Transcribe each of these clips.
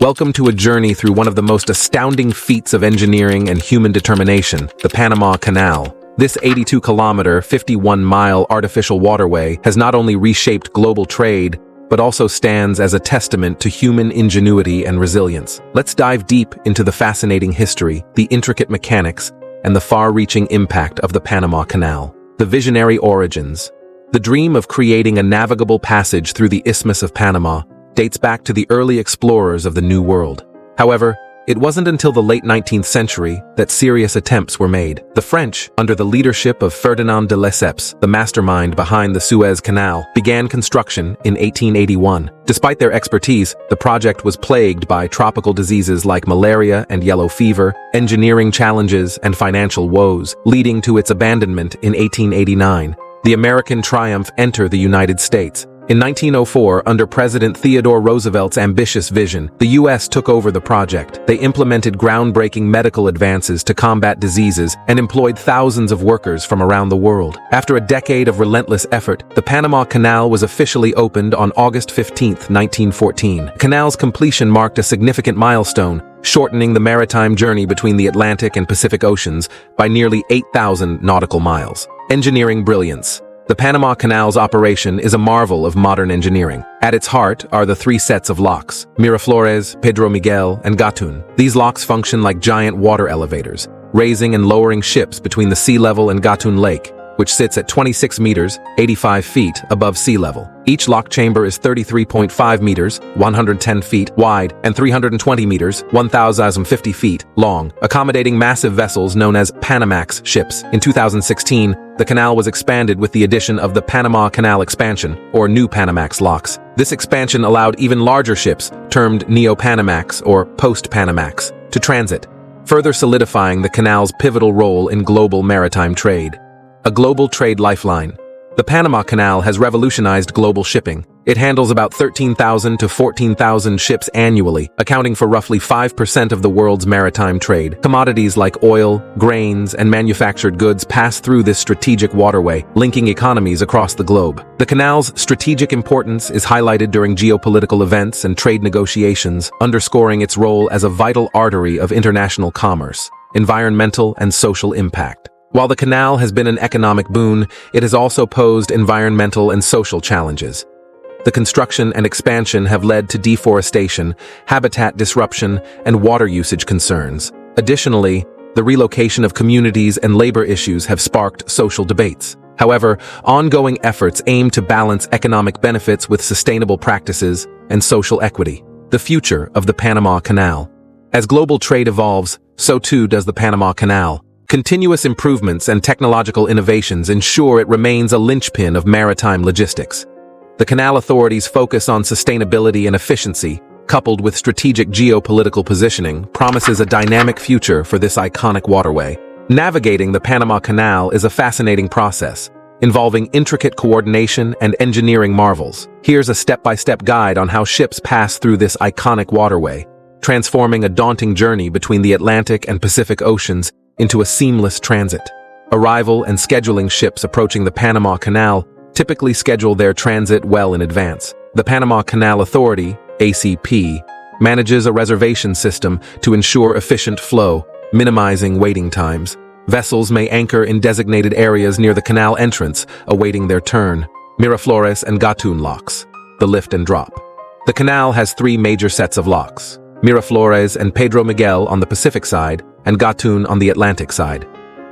Welcome to a journey through one of the most astounding feats of engineering and human determination, the Panama Canal. This 82-kilometer, 51-mile artificial waterway has not only reshaped global trade, but also stands as a testament to human ingenuity and resilience. Let's dive deep into the fascinating history, the intricate mechanics, and the far-reaching impact of the Panama Canal. The visionary origins. The dream of creating a navigable passage through the Isthmus of Panama dates back to the early explorers of the New World. However, it wasn't until the late 19th century that serious attempts were made. The French, under the leadership of Ferdinand de Lesseps, the mastermind behind the Suez Canal, began construction in 1881. Despite their expertise, the project was plagued by tropical diseases like malaria and yellow fever, engineering challenges, and financial woes, leading to its abandonment in 1889. The American triumph entered the United States. In 1904, under President Theodore Roosevelt's ambitious vision, the U.S. took over the project. They implemented groundbreaking medical advances to combat diseases and employed thousands of workers from around the world. After a decade of relentless effort, the Panama Canal was officially opened on August 15, 1914. The canal's completion marked a significant milestone, shortening the maritime journey between the Atlantic and Pacific Oceans by nearly 8,000 nautical miles. Engineering brilliance. The Panama Canal's operation is a marvel of modern engineering. At its heart are the three sets of locks: Miraflores, Pedro Miguel, and Gatun. These locks function like giant water elevators, raising and lowering ships between the sea level and Gatun Lake, which sits at 26 meters, 85 feet above sea level. Each lock chamber is 33.5 meters, 110 feet wide, and 320 meters, 1,050 feet long, accommodating massive vessels known as Panamax ships. In 2016, the canal was expanded with the addition of the Panama Canal Expansion, or New Panamax locks. This expansion allowed even larger ships, termed Neo-Panamax or Post-Panamax, to transit, further solidifying the canal's pivotal role in global maritime trade. A global trade lifeline. The Panama Canal has revolutionized global shipping. It handles about 13,000 to 14,000 ships annually, accounting for roughly 5% of the world's maritime trade. Commodities like oil, grains, and manufactured goods pass through this strategic waterway, linking economies across the globe. The canal's strategic importance is highlighted during geopolitical events and trade negotiations, underscoring its role as a vital artery of international commerce, environmental, and social impact. While the canal has been an economic boon, it has also posed environmental and social challenges. The construction and expansion have led to deforestation, habitat disruption, and water usage concerns. Additionally, the relocation of communities and labor issues have sparked social debates. However, ongoing efforts aim to balance economic benefits with sustainable practices and social equity. The future of the Panama Canal. As global trade evolves, so too does the Panama Canal. Continuous improvements and technological innovations ensure it remains a linchpin of maritime logistics. The canal authorities' focus on sustainability and efficiency, coupled with strategic geopolitical positioning, promises a dynamic future for this iconic waterway. Navigating the Panama Canal is a fascinating process, involving intricate coordination and engineering marvels. Here's a step-by-step guide on how ships pass through this iconic waterway, transforming a daunting journey between the Atlantic and Pacific Oceans into a seamless transit. Arrival and scheduling. Ships approaching the Panama Canal typically schedule their transit well in advance. The Panama Canal Authority, ACP, manages a reservation system to ensure efficient flow, minimizing waiting times. Vessels may anchor in designated areas near the canal entrance, awaiting their turn. Miraflores and Gatun locks, the lift and drop. The canal has three major sets of locks: Miraflores and Pedro Miguel on the Pacific side, and Gatun on the Atlantic side.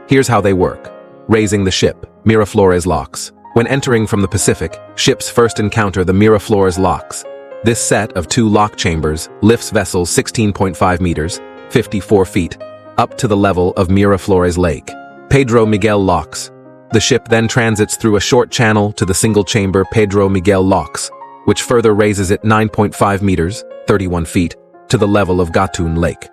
Here's how they work. Raising the ship. Miraflores locks. When entering from the Pacific, ships first encounter the Miraflores locks. This set of two lock chambers lifts vessels 16.5 meters, 54 feet, up to the level of Miraflores Lake. Pedro Miguel locks. The ship then transits through a short channel to the single-chamber Pedro Miguel locks, which further raises it 9.5 meters, 31 feet, to the level of Gatun Lake.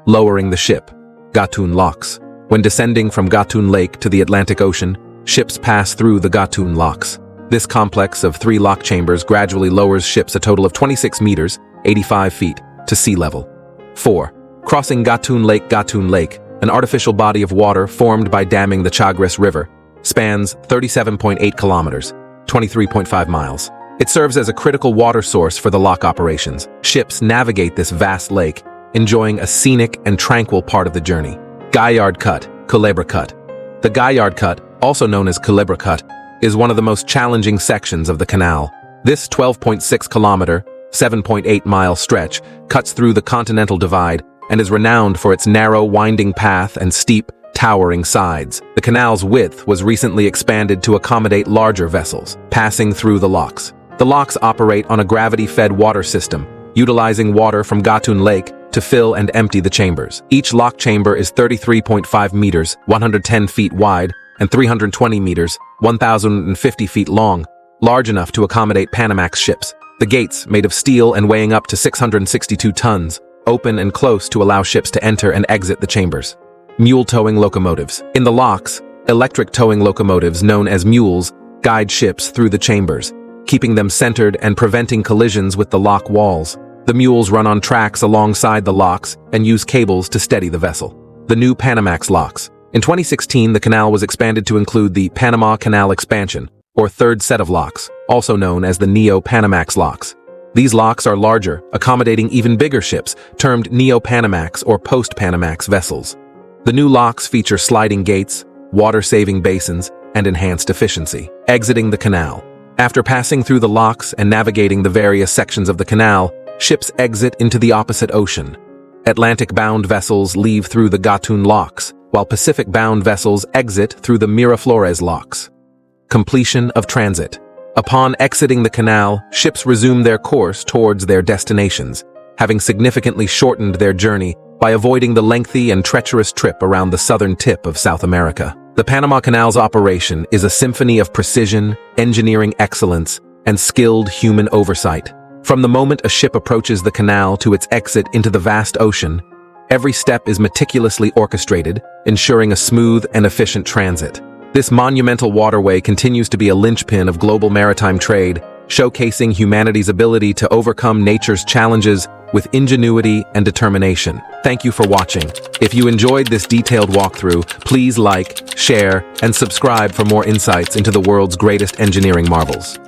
Lowering the ship. Gatun locks. When descending from Gatun Lake to the Atlantic Ocean, ships pass through the Gatun locks. This complex of three lock chambers gradually lowers ships a total of 26 meters, 85 feet, to sea level. 4. Crossing Gatun Lake. Gatun Lake, an artificial body of water formed by damming the Chagres River, spans 37.8 kilometers, 23.5 miles. It serves as a critical water source for the lock operations. Ships navigate this vast lake, enjoying a scenic and tranquil part of the journey. Galliard Cut, Culebra Cut. The Galliard Cut, also known as Culebra Cut, is one of the most challenging sections of the canal. This 12.6-kilometer, 7.8-mile stretch cuts through the Continental Divide and is renowned for its narrow, winding path and steep, towering sides. The canal's width was recently expanded to accommodate larger vessels, passing through the locks. The locks operate on a gravity-fed water system, utilizing water from Gatun Lake to fill and empty the chambers. Each lock chamber is 33.5 meters, 110 feet wide, and 320 meters, 1,050 feet long, large enough to accommodate Panamax ships. The gates, made of steel and weighing up to 662 tons, open and close to allow ships to enter and exit the chambers. Mule towing locomotives. In the locks, electric towing locomotives known as mules guide ships through the chambers, keeping them centered and preventing collisions with the lock walls. The mules run on tracks alongside the locks and use cables to steady the vessel. The new Panamax locks. In 2016, the canal was expanded to include the Panama Canal expansion, or third set of locks, also known as the Neo-Panamax locks. These locks are larger, accommodating even bigger ships, termed Neo-Panamax or Post-Panamax vessels. The new locks feature sliding gates, water-saving basins, and enhanced efficiency. Exiting the canal. After passing through the locks and navigating the various sections of the canal, ships exit into the opposite ocean. Atlantic-bound vessels leave through the Gatun locks, while Pacific-bound vessels exit through the Miraflores locks. Completion of transit. Upon exiting the canal, ships resume their course towards their destinations, having significantly shortened their journey by avoiding the lengthy and treacherous trip around the southern tip of South America. The Panama Canal's operation is a symphony of precision, engineering excellence, and skilled human oversight. From the moment a ship approaches the canal to its exit into the vast ocean, every step is meticulously orchestrated, ensuring a smooth and efficient transit. This monumental waterway continues to be a linchpin of global maritime trade, showcasing humanity's ability to overcome nature's challenges with ingenuity and determination. Thank you for watching. If you enjoyed this detailed walkthrough, please like, share, and subscribe for more insights into the world's greatest engineering marvels.